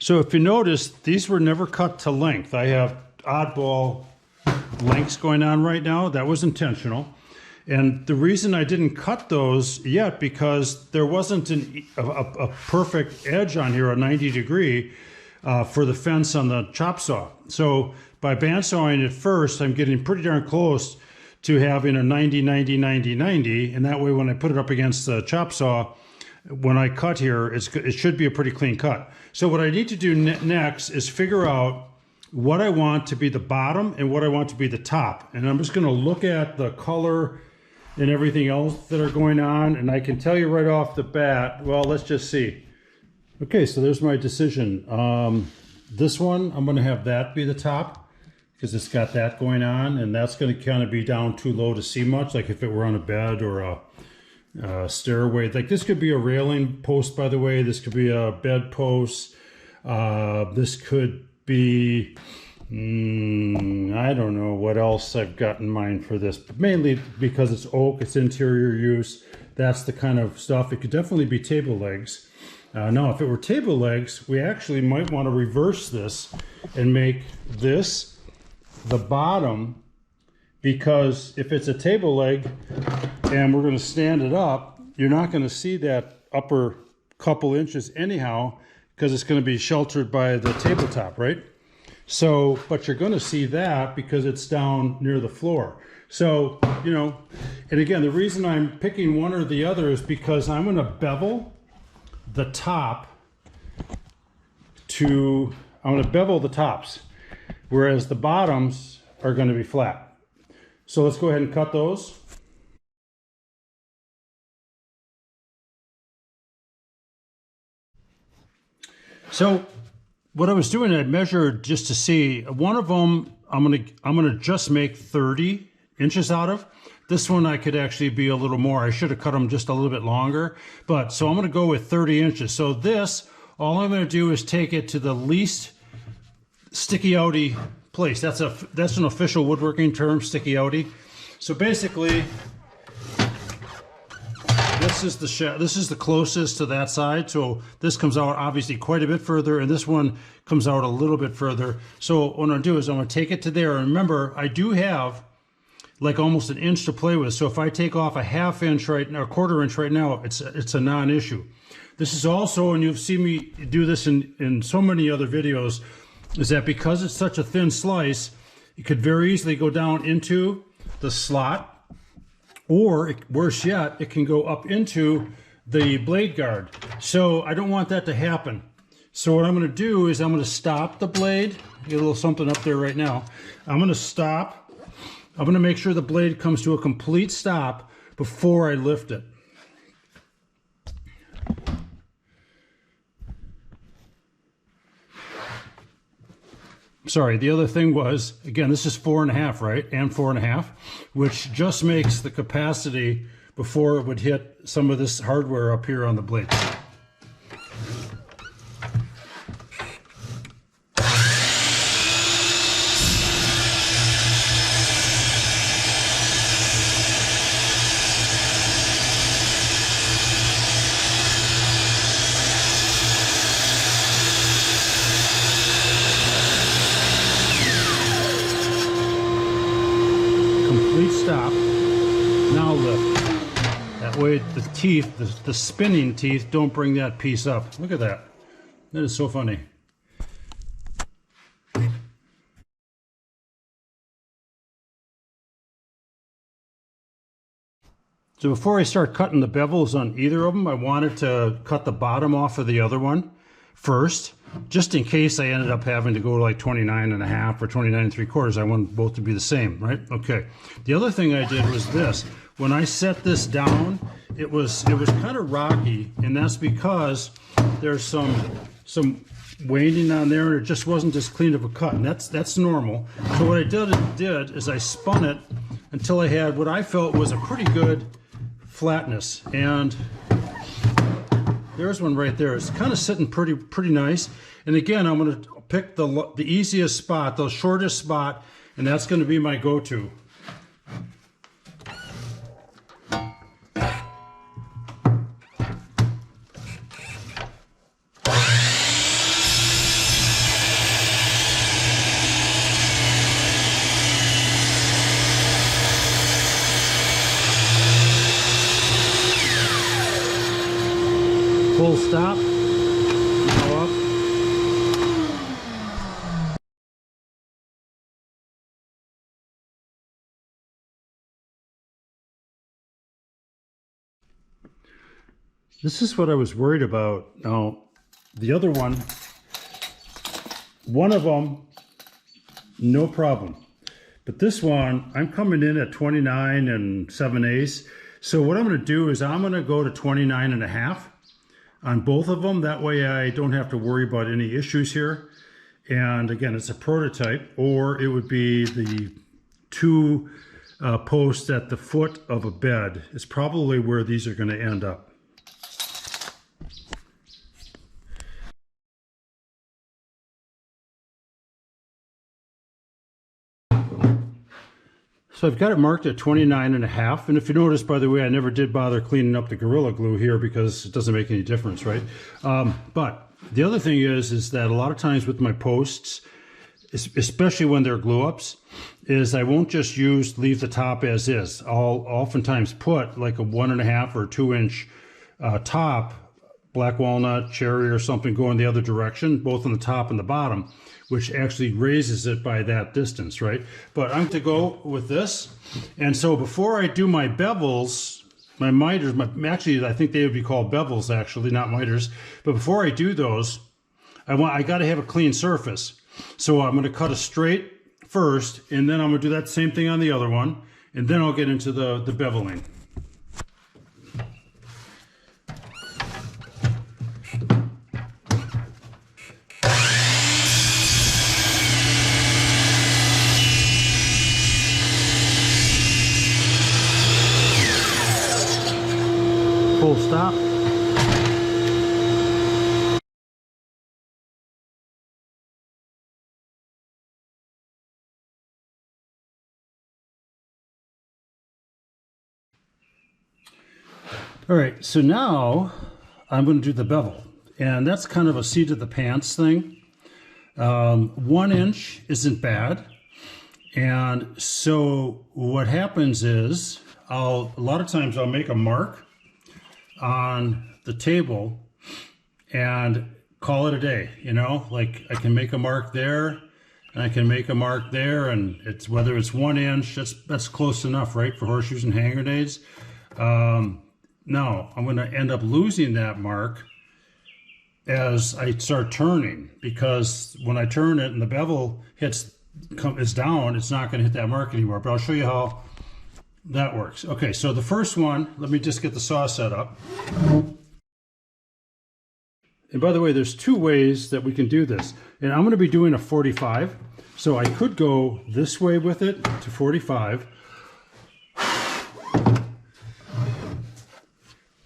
So if you notice, these were never cut to length. I have oddball lengths going on right now. That was intentional. And the reason I didn't cut those yet, because there wasn't a perfect edge on here, a 90 degree, for the fence on the chop saw. So by bandsawing it first, I'm getting pretty darn close to having a 90, 90, 90, 90. And that way, when I put it up against the chop saw, when I cut here, it should be a pretty clean cut. So what I need to do next is figure out what I want to be the bottom and what I want to be the top. And I'm just going to look at the color and everything else that are going on. And I can tell you right off the bat, well, let's just see. Okay, so there's my decision. This one, I'm going to have that be the top because it's got that going on. And that's going to kind of be down too low to see much, like if it were on a bed or a stairway. Like this could be a railing post, by the way. This could be a bed post. This could be, I don't know what else I've got in mind for this, but mainly because it's oak, it's interior use. That's the kind of stuff. It could definitely be table legs. Now, if it were table legs, we actually might want to reverse this and make this the bottom, because if it's a table leg and we're going to stand it up, you're not going to see that upper couple inches anyhow, because it's going to be sheltered by the tabletop, right? So, but you're going to see that because it's down near the floor. So, you know, and again, the reason I'm picking one or the other is because I'm going to bevel the top I'm going to bevel the tops, whereas the bottoms are going to be flat. So let's go ahead and cut those. So what I was doing, I measured just to see. One of them I'm gonna just make 30 inches out of. This one I could actually be a little more. I should have cut them just a little bit longer, but so I'm gonna go with 30 inches. So this, all I'm gonna do is take it to the least sticky outy place. That's an official woodworking term, sticky outy. So basically, this is the closest to that side. So this comes out obviously quite a bit further, and this one comes out a little bit further. So what I'm gonna do is I'm gonna take it to there. And remember, I do have like almost an inch to play with. So if I take off a half inch right now, a quarter inch right now, it's a non-issue. This is also, and you've seen me do this in so many other videos, is that because it's such a thin slice, it could very easily go down into the slot, or worse yet, it can go up into the blade guard. So I don't want that to happen. So what I'm going to do is I'm going to stop the blade. Get a little something up there right now. I'm going to stop. I'm going to make sure the blade comes to a complete stop before I lift it. Sorry, the other thing was, again, this is 4.5, right? And 4.5, which just makes the capacity before it would hit some of this hardware up here on the blade. Stop. Now lift. That way the teeth, the spinning teeth, don't bring that piece up. Look at that. That is so funny. So before I start cutting the bevels on either of them, I wanted to cut the bottom off of the other one first, just in case I ended up having to go to like 29.5 or 29.75. I want both to be the same, right? Okay. The other thing I did was this. When I set this down, it was kind of rocky, and that's because there's some waning on there, and it just wasn't as clean of a cut, and that's normal. So what I did is I spun it until I had what I felt was a pretty good flatness, and there's one right there. It's kind of sitting pretty nice. And again, I'm going to pick the easiest spot, the shortest spot, and that's going to be my go-to. Full stop. Go up. This is what I was worried about. Now, the other one of them, no problem. But this one, I'm coming in at 29 and 7/8. So what I'm going to do is I'm going to go to 29 and a half on both of them. That way I don't have to worry about any issues here. And again, it's a prototype, or it would be the two posts at the foot of a bed is probably where these are going to end up. So I've got it marked at 29 and a half. And if you notice, by the way, I never did bother cleaning up the Gorilla Glue here because it doesn't make any difference, right? But the other thing is that a lot of times with my posts, especially when they're GlueUps, is I won't just leave the top as is. I'll oftentimes put like a 1.5 or 2 inch top, black walnut, cherry or something going the other direction, both on the top and the bottom, which actually raises it by that distance, right? But I'm going to go with this. And so before I do my bevels, my miters, actually I think they would be called bevels actually, not miters. But before I do those, I got to have a clean surface. So I'm going to cut a straight first, and then I'm going to do that same thing on the other one, and then I'll get into the beveling. Full stop. All right, so now I'm going to do the bevel, and that's kind of a seat of the pants thing. 1 inch isn't bad, and so what happens is a lot of times I'll make a mark on the table and call it a day, you know, like I can make a mark there and I can make a mark there, and it's whether it's 1 inch, that's close enough, right, for horseshoes and hand grenades. Now I'm going to end up losing that mark as I start turning, because when I turn it and the bevel is down, it's not going to hit that mark anymore. But I'll show you how that works. Okay, so the first one, let me just get the saw set up. And by the way, there's 2 ways that we can do this. And I'm going to be doing a 45. So I could go this way with it to 45.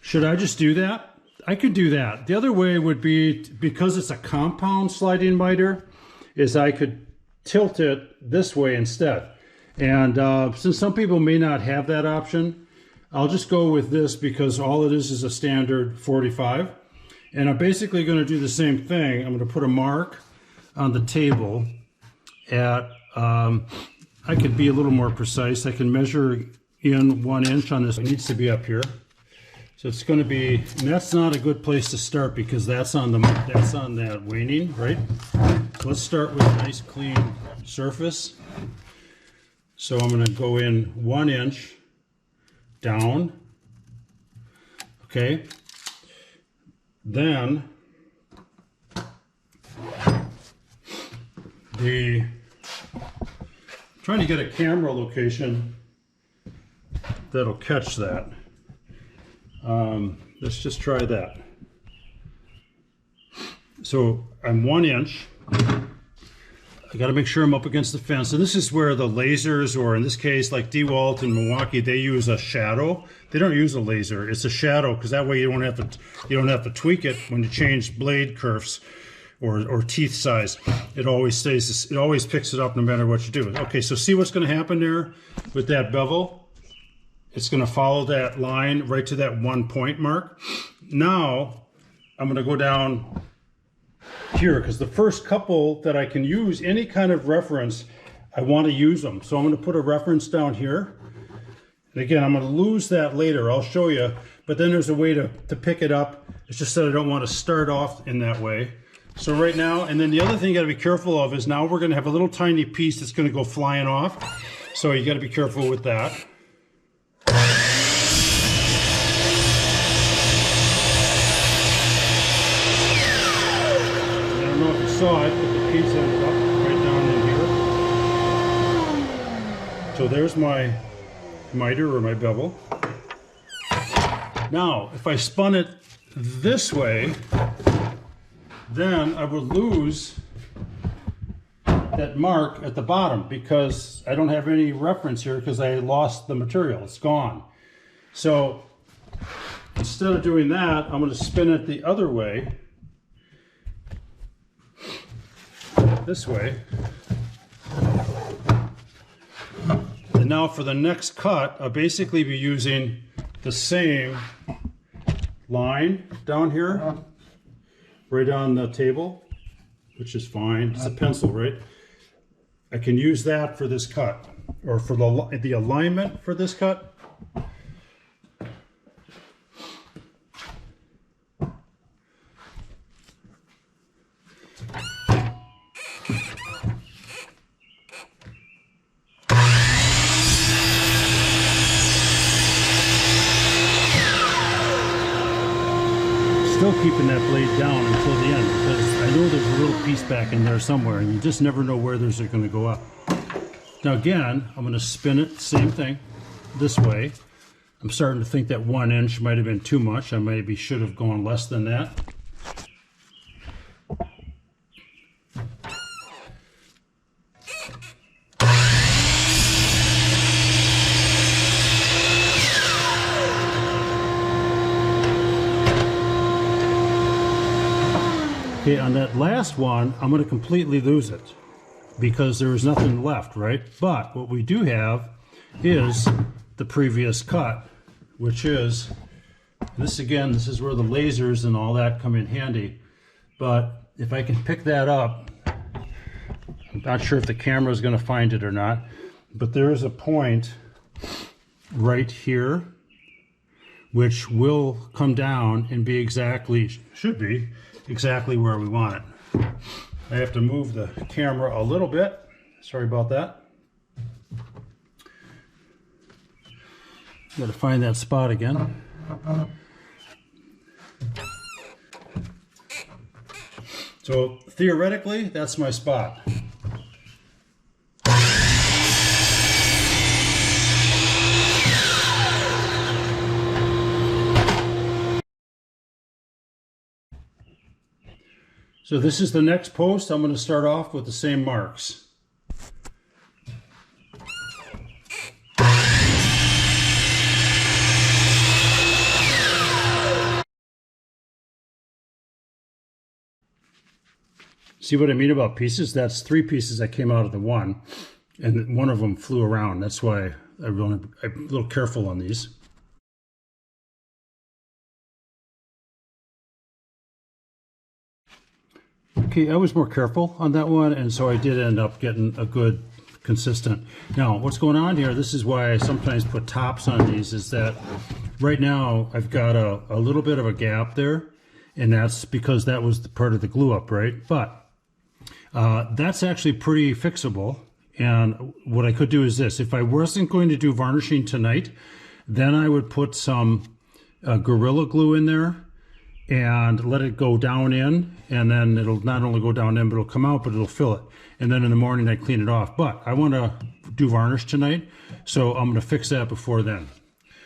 Should I just do that? I could do that. The other way would be, because it's a compound sliding miter, is I could tilt it this way instead. And since some people may not have that option, I'll just go with this because all it is a standard 45. And I'm basically going to do the same thing. I'm going to put a mark on the table at, I could be a little more precise. I can measure in 1 inch on this. It needs to be up here. So it's going to be, and that's not a good place to start because that's on that waning, right? So let's start with a nice clean surface. So I'm going to go in 1 inch down. Okay. Then trying to get a camera location that'll catch that. Let's just try that. So I'm 1 inch. I got to make sure I'm up against the fence. And this is where the lasers, or in this case, like DeWalt and Milwaukee, they use a shadow. They don't use a laser. It's a shadow, because that way you don't have to tweak it when you change blade curves or teeth size. It always picks it up no matter what you do. Okay, so see what's going to happen there with that bevel? It's going to follow that line right to that 1 point mark. Now I'm going to go down here, because the first couple that I can use any kind of reference, I want to use them. So I'm going to put a reference down here. And again, I'm going to lose that later. I'll show you. but then there's a way to pick it up. It's just that I don't want to start off in that way. So right now, and then the other thing you got to be careful of is now we're going to have a little tiny piece that's going to go flying off. So you got to be careful with that. I don't know if you saw it, but the piece ended up right down in here. So there's my miter or my bevel. Now, if I spun it this way, then I would lose that mark at the bottom because I don't have any reference here because I lost the material. It's gone. So instead of doing that, I'm going to spin it the other way, this way. And now for the next cut, I'll basically be using the same line down here, right on the table, which is fine. It's a pencil, right? I can use that for this cut, or for the alignment for this cut. Still keeping that blade down until the end because I know there's a little piece back in there somewhere and you just never know where those are going to go up. Now again, I'm going to spin it, same thing, this way. I'm starting to think that 1 inch might have been too much. I maybe should have gone less than that. Okay, on that last one, I'm going to completely lose it because there is nothing left, right? But what we do have is the previous cut, which is, this again, this is where the lasers and all that come in handy. But if I can pick that up, I'm not sure if the camera is going to find it or not, but there is a point right here which will come down and be exactly, should be, exactly where we want it. I have to move the camera a little bit. Sorry about that. Got to find that spot again. So theoretically, that's my spot. So this is the next post. I'm going to start off with the same marks. See what I mean about pieces? That's 3 pieces that came out of the one, and one of them flew around. That's why I'm a little careful on these. Okay, I was more careful on that one, and so I did end up getting a good consistent. Now, what's going on here, this is why I sometimes put tops on these, is that right now I've got a little bit of a gap there, and that's because that was the part of the glue up, right? But that's actually pretty fixable, and what I could do is this. If I wasn't going to do varnishing tonight, then I would put some Gorilla Glue in there and let it go down in, and then it'll not only go down in, but it'll come out, but it'll fill it. And then in the morning I clean it off. But I want to do varnish tonight, so I'm going to fix that before then.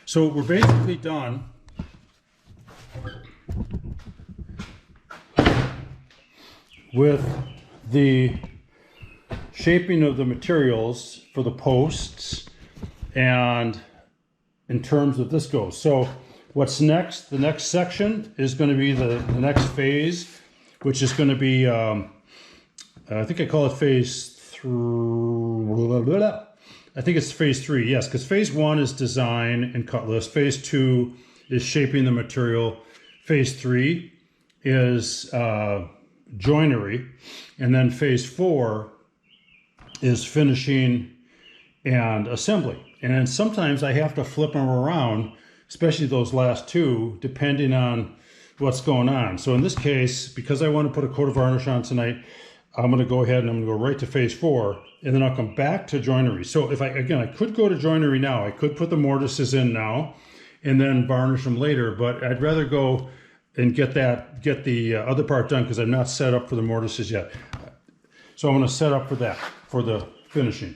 So we're basically done with the shaping of the materials for the posts and in terms of this goes. So what's next? The next section is going to be the next phase, which is going to be, I think I call it phase 3. I think it's phase 3, yes, because phase 1 is design and cut list. Phase 2 is shaping the material. Phase 3 is joinery. And then phase 4 is finishing and assembly. And then sometimes I have to flip them around especially those last two, depending on what's going on. So in this case, because I want to put a coat of varnish on tonight, I'm going to go ahead and I'm going to go right to phase 4, and then I'll come back to joinery. So if I could go to joinery now. I could put the mortises in now and then varnish them later, but I'd rather go and get the other part done because I'm not set up for the mortises yet. So I'm going to set up for that, for the finishing.